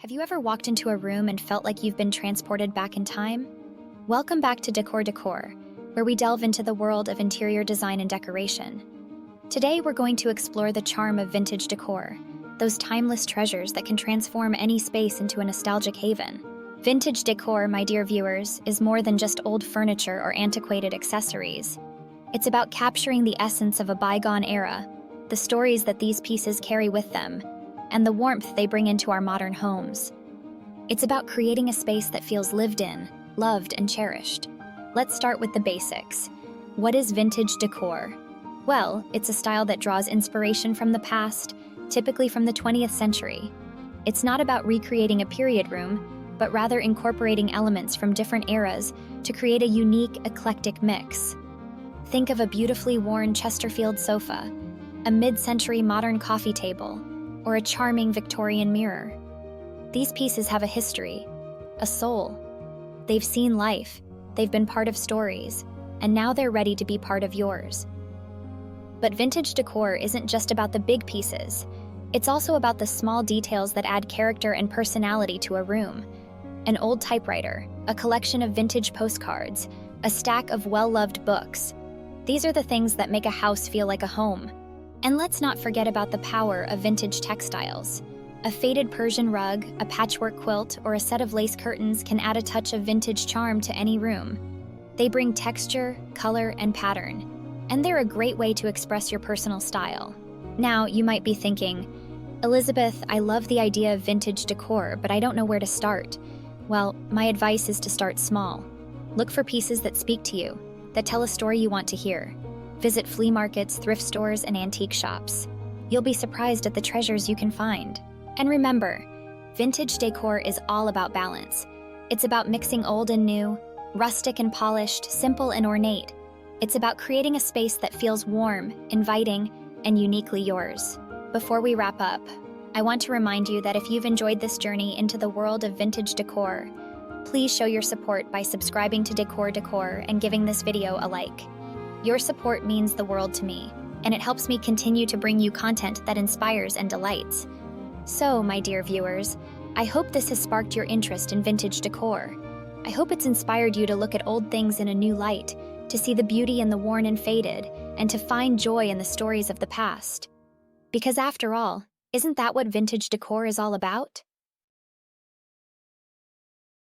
Have you ever walked into a room and felt like you've been transported back in time? Welcome back to Decor, where we delve into the world of interior design and decoration. Today, we're going to explore the charm of vintage decor, those timeless treasures that can transform any space into a nostalgic haven. Vintage decor, my dear viewers, is more than just old furniture or antiquated accessories. It's about capturing the essence of a bygone era, the stories that these pieces carry with them, and the warmth they bring into our modern homes. It's about creating a space that feels lived in, loved, and cherished. Let's start with the basics. What is vintage decor? Well, it's a style that draws inspiration from the past, typically from the 20th century. It's not about recreating a period room, but rather incorporating elements from different eras to create a unique, eclectic mix. Think of a beautifully worn Chesterfield sofa, a mid-century modern coffee table, or a charming Victorian mirror. These pieces have a history, a soul. They've seen life, they've been part of stories, and now they're ready to be part of yours. But vintage decor isn't just about the big pieces. It's also about the small details that add character and personality to a room. An old typewriter, a collection of vintage postcards, a stack of well-loved books. These are the things that make a house feel like a home. And let's not forget about the power of vintage textiles. A faded Persian rug, a patchwork quilt, or a set of lace curtains can add a touch of vintage charm to any room. They bring texture, color, and pattern, and they're a great way to express your personal style. Now, you might be thinking, Elizabeth, I love the idea of vintage decor, but I don't know where to start. Well, my advice is to start small. Look for pieces that speak to you, that tell a story you want to hear. Visit flea markets, thrift stores, and antique shops. You'll be surprised at the treasures you can find. And remember, vintage decor is all about balance. It's about mixing old and new, rustic and polished, simple and ornate. It's about creating a space that feels warm, inviting, and uniquely yours. Before we wrap up, I want to remind you that if you've enjoyed this journey into the world of vintage decor, please show your support by subscribing to Decor and giving this video a like. Your support means the world to me, and it helps me continue to bring you content that inspires and delights. So, my dear viewers, I hope this has sparked your interest in vintage decor. I hope it's inspired you to look at old things in a new light, to see the beauty in the worn and faded, and to find joy in the stories of the past. Because after all, isn't that what vintage decor is all about?